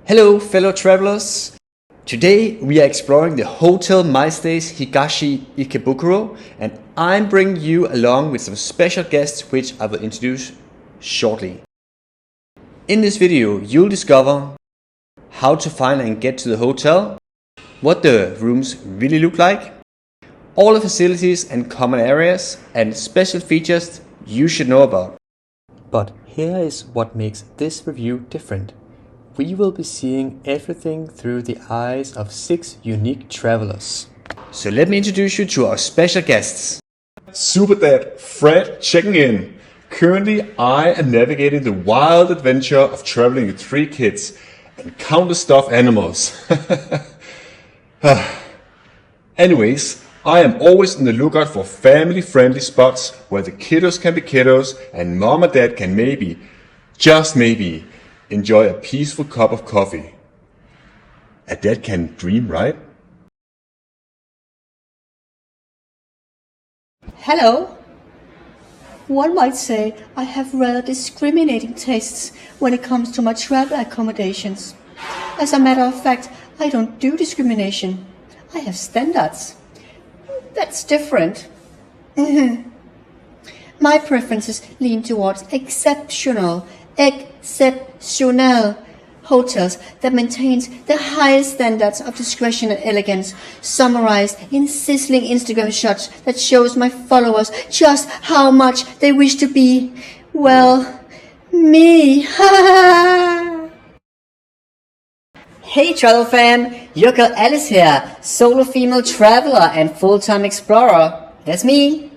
Hello fellow travelers! Today we are exploring the Hotel MyStays Higashi Ikebukuro, and I'm bringing you along with some special guests which I will introduce shortly. In this video you'll discover how to find and get to the hotel, what the rooms really look like, all the facilities and common areas and special features you should know about. But here is what makes this review different. We will be seeing everything through the eyes of 6 unique travelers. So let me introduce you to our special guests. Super Dad Fred checking in. Currently I am navigating the wild adventure of traveling with 3 kids and countless stuffed animals. Anyways, I am always on the lookout for family-friendly spots where the kiddos can be kiddos and mom and dad can maybe, just maybe, enjoy a peaceful cup of coffee. A dad can dream, right? Hello. One might say I have rather discriminating tastes when it comes to my travel accommodations. As a matter of fact, I don't do discrimination. I have standards. That's different. My preferences lean towards exceptional hotels that maintains the highest standards of discretion and elegance, summarized in sizzling Instagram shots that shows my followers just how much they wish to be, well, me. Hey travel fan, your girl Alice here, solo female traveler and full-time explorer. That's me,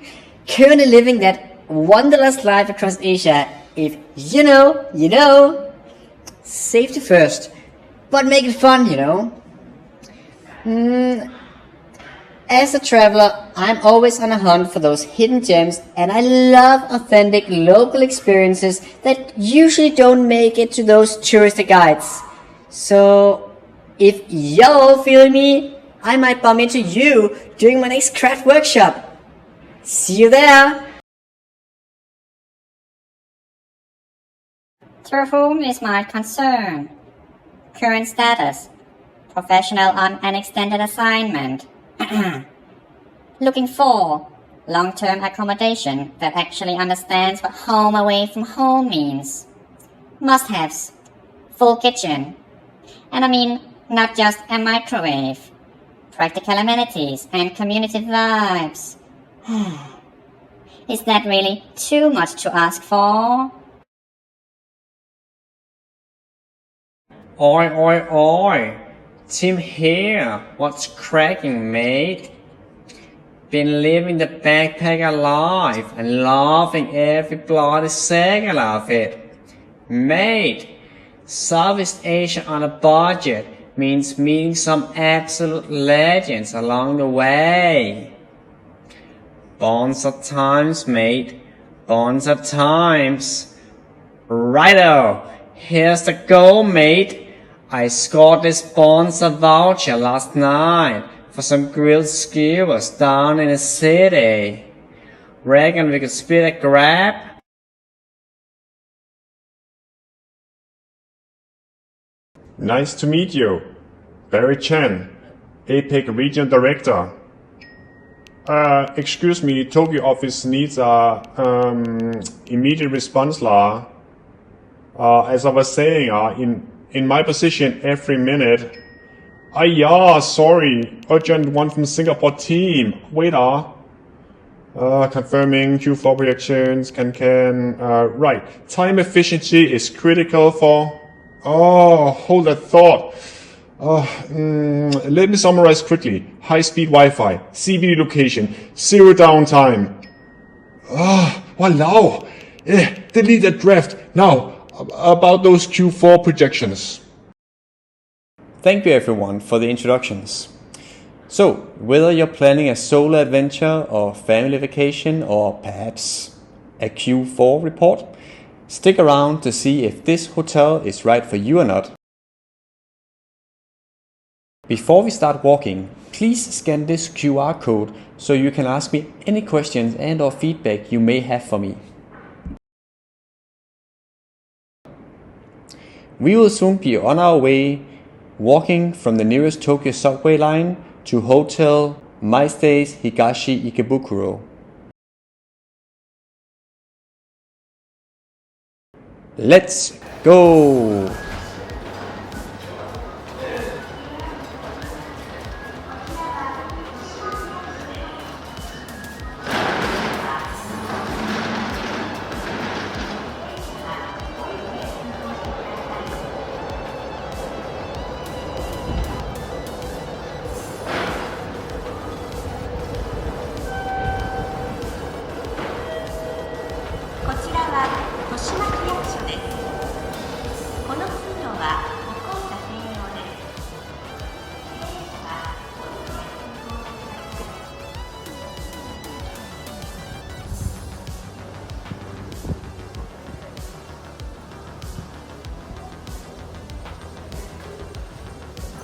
currently living that wanderlust life across Asia. If you know, you know. Safety first, but make it fun, you know. As a traveler, I'm always on a hunt for those hidden gems, and I love authentic local experiences that usually don't make it to those touristy guides. So, if y'all feeling me, I might bump into you during my next craft workshop. See you there! To whom is my concern? Current status. Professional on an extended assignment. Looking for long-term accommodation that actually understands what home away from home means. Must-haves. Full kitchen. And I mean, not just a microwave. Practical amenities and community vibes. Is that really too much to ask for? Oi, oi, oi! Tim here, what's cracking, mate? Been living the backpacker life and loving every bloody second of it. Mate, Southeast Asia on a budget means meeting some absolute legends along the way. Bonza times, mate. Bonza times. Righto, here's the goal, mate. I scored this Bonza voucher last night for some grilled skewers down in the city. Reckon we could split a grab? Nice to meet you. Barry Chen, APEC Region Director. Excuse me, Tokyo office needs a immediate response law. As I was saying, in my position every minute. Yeah, sorry, urgent one from Singapore team. Wait, confirming Q4 projections, right. Time efficiency is critical for, hold that thought. Let me summarize quickly. High-speed Wi-Fi, CBD location, 0 downtime. Walao. Delete that draft. Now, about those Q4 projections. Thank you everyone for the introductions. So, whether you're planning a solo adventure or family vacation or perhaps a Q4 report, stick around to see if this hotel is right for you or not. Before we start walking, please scan this QR code so you can ask me any questions and or feedback you may have for me. We will soon be on our way, walking from the nearest Tokyo subway line to Hotel MyStays Higashi Ikebukuro. Let's go!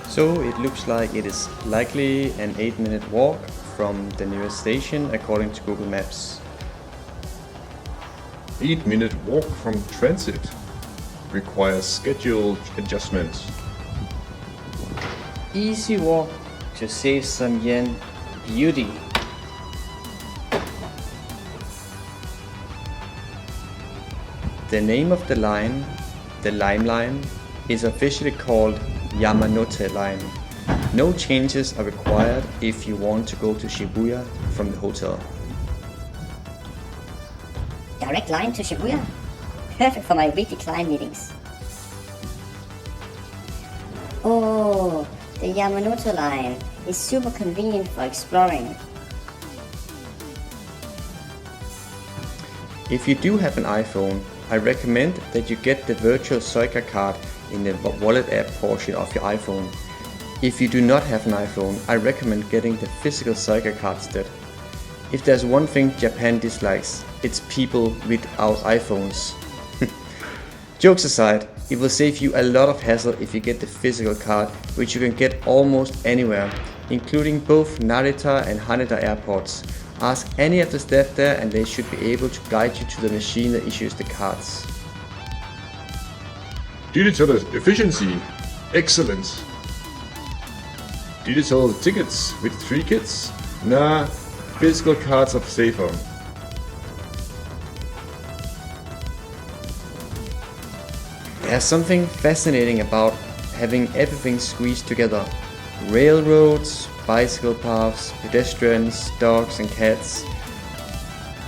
So it looks like it is likely an 8-minute walk from the nearest station according to Google Maps. 8-minute walk from transit requires scheduled adjustments. Easy walk to save some yen. Beauty. The name of the line, the Lime Line, is officially called Yamanote Line. No changes are required if you want to go to Shibuya from the hotel. Direct line to Shibuya? Perfect for my weekly client meetings. Oh, the Yamanote line is super convenient for exploring. If you do have an iPhone, I recommend that you get the virtual Suica card in the wallet app portion of your iPhone. If you do not have an iPhone, I recommend getting the physical Suica card instead. If there's one thing Japan dislikes, it's people without iPhones. Jokes aside, it will save you a lot of hassle if you get the physical card, which you can get almost anywhere, including both Narita and Haneda airports. Ask any of the staff there and they should be able to guide you to the machine that issues the cards. Digital efficiency, excellence. Digital tickets with 3 kids? Nah, physical cards are safer. There's something fascinating about having everything squeezed together. Railroads, bicycle paths, pedestrians, dogs and cats.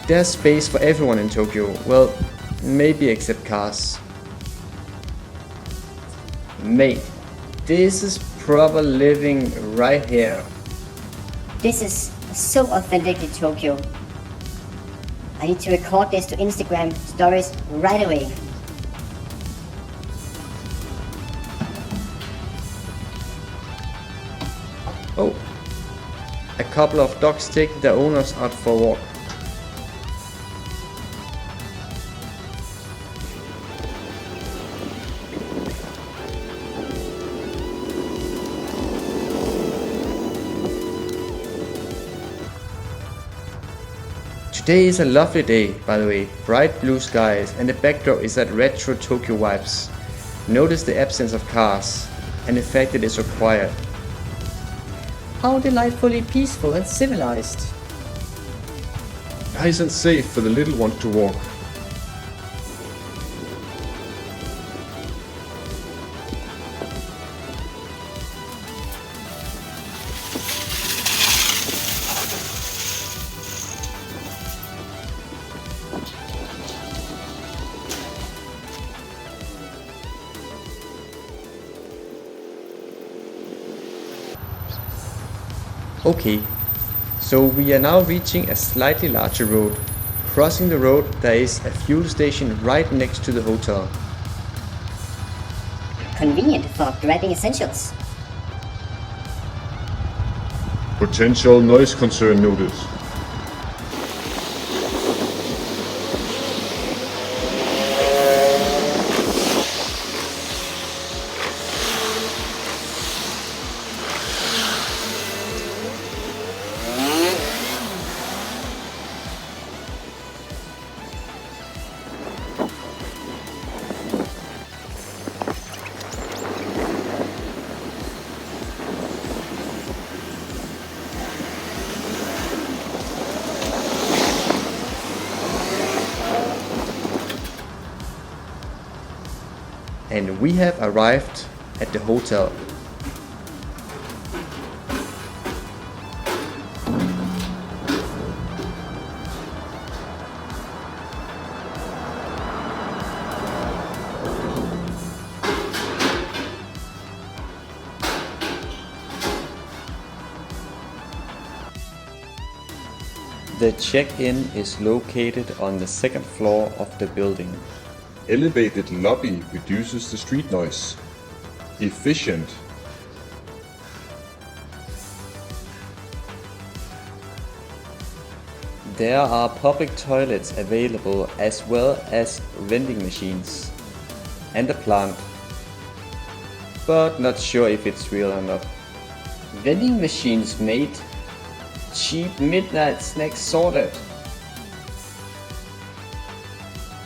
There's space for everyone in Tokyo, well, maybe except cars. Mate, this is proper living right here. This is so authentically Tokyo. I need to record this to Instagram stories right away. Oh, a couple of dogs taking their owners out for a walk. Today is a lovely day, by the way, bright blue skies, and the backdrop is that retro Tokyo vibes. Notice the absence of cars, and the fact that it's so quiet. How delightfully peaceful and civilized. Nice and safe for the little ones to walk. Okay, so we are now reaching a slightly larger road. Crossing the road, there is a fuel station right next to the hotel. Convenient for grabbing essentials. Potential noise concern notice. And we have arrived at the hotel. The check-in is located on the second floor of the building. Elevated lobby reduces the street noise. Efficient. There are public toilets available as well as vending machines. And a plant. But not sure if it's real or not. Vending machines made cheap midnight snacks sorted.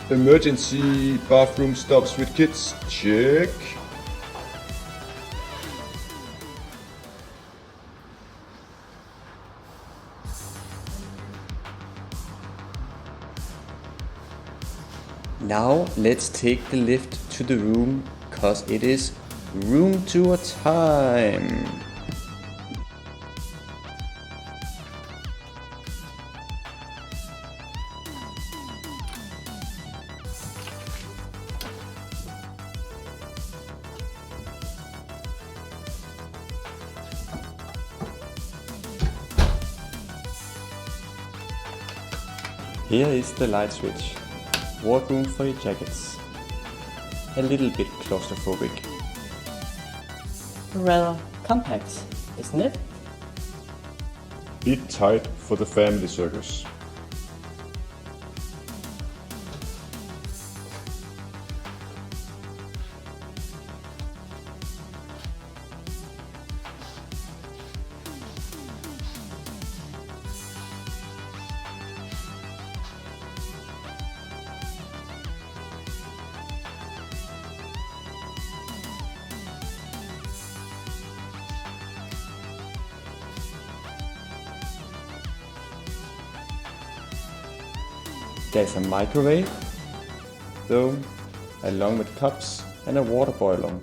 Emergency bathroom stops with kids. Check. Now let's take the lift to the room, cause it is room tour time. Here is the light switch. Wardroom for your jackets. A little bit claustrophobic. Rather compact, isn't it? Bit tight for the family circus. There's a microwave, though, along with cups and a water boiler.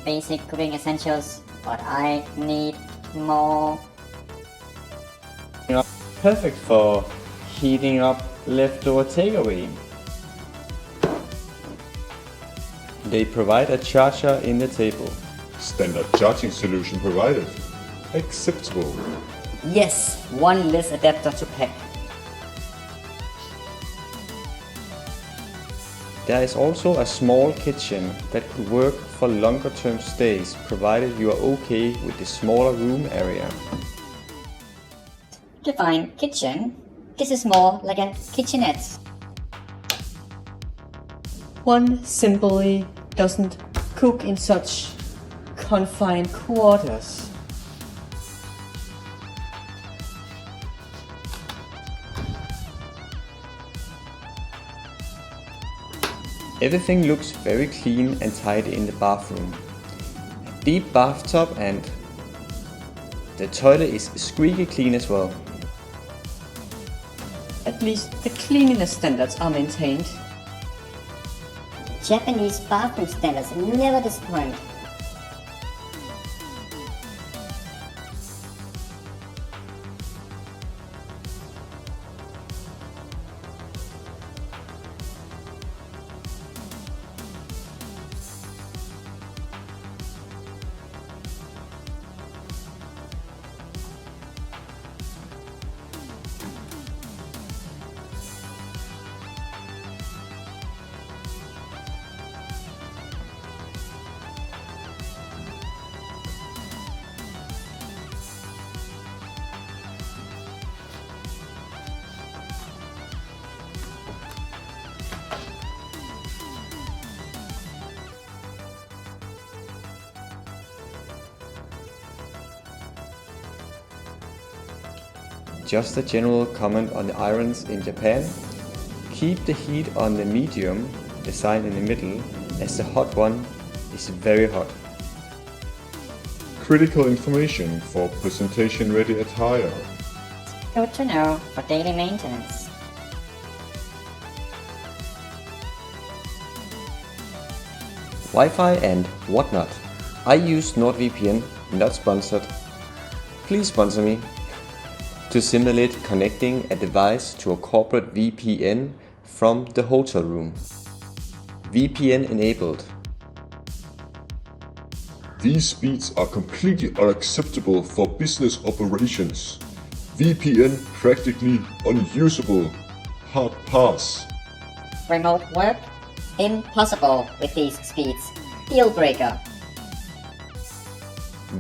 Basic cooking essentials, but I need more. Perfect for heating up leftover takeaway. They provide a charger in the table. Standard charging solution provided. Acceptable. Yes, one less adapter to pack. There is also a small kitchen that could work for longer term stays, provided you are okay with the smaller room area. Define kitchen. This is more like a kitchenette. One simply doesn't cook in such confined quarters. Everything looks very clean and tidy in the bathroom. A deep bathtub and the toilet is squeaky clean as well. At least the cleanliness standards are maintained. Japanese bathroom standards never disappoint. Just a general comment on the irons in Japan. Keep the heat on the medium, the sign in the middle, as the hot one is very hot. Critical information for presentation ready attire. Good to know for daily maintenance. Wi-Fi and whatnot. I use NordVPN, not sponsored. Please sponsor me. To simulate connecting a device to a corporate VPN from the hotel room. VPN enabled. These speeds are completely unacceptable for business operations. VPN practically unusable. Hard pass. Remote work? Impossible with these speeds. Deal breaker.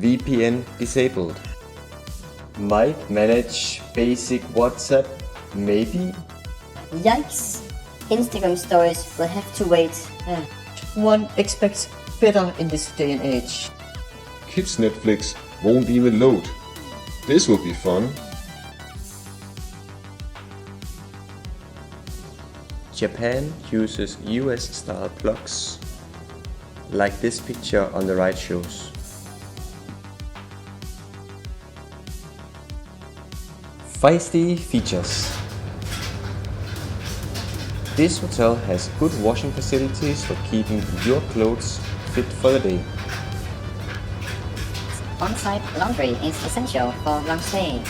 VPN disabled. Might manage basic WhatsApp, maybe? Yikes! Instagram stories will have to wait. One expects better in this day and age. Kids Netflix won't even load. This will be fun. Japan uses US style plugs, like this picture on the right shows. Feisty features. This hotel has good washing facilities for keeping your clothes fit for the day. On-site laundry is essential for long stays.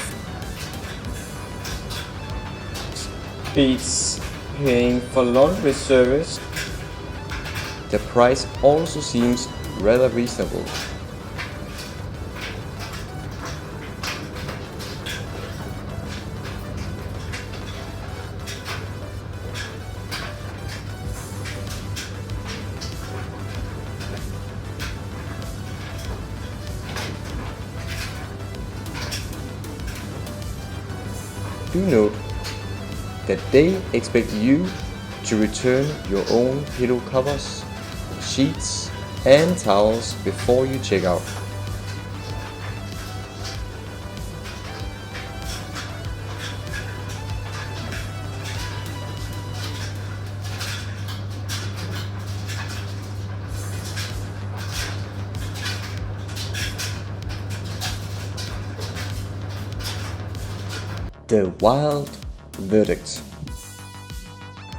Beats paying for laundry service. The price also seems rather reasonable. Do note that they expect you to return your own pillow covers, sheets and towels before you check out. The wild verdict.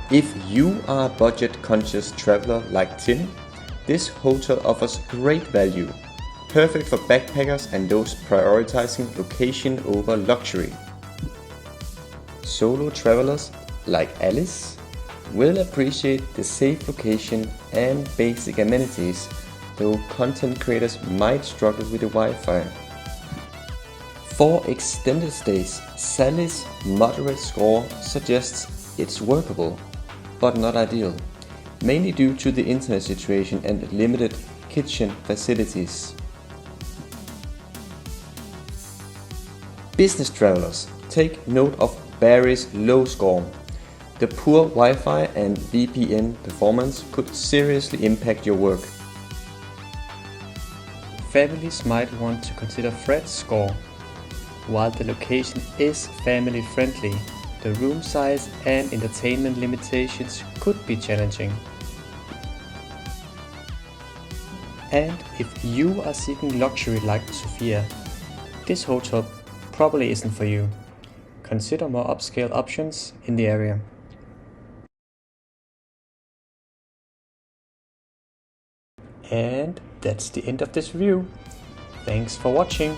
If you are a budget-conscious traveler like Tim, this hotel offers great value, perfect for backpackers and those prioritizing location over luxury. Solo travelers like Alice will appreciate the safe location and basic amenities, though content creators might struggle with the Wi-Fi. For extended stays, Sally's moderate score suggests it's workable, but not ideal, mainly due to the internet situation and limited kitchen facilities. Business travelers, take note of Barry's low score. The poor Wi-Fi and VPN performance could seriously impact your work. Families might want to consider Fred's score. While the location is family friendly, the room size and entertainment limitations could be challenging. And if you are seeking luxury like Sophia, this hotel probably isn't for you. Consider more upscale options in the area. And that's the end of this review. Thanks for watching.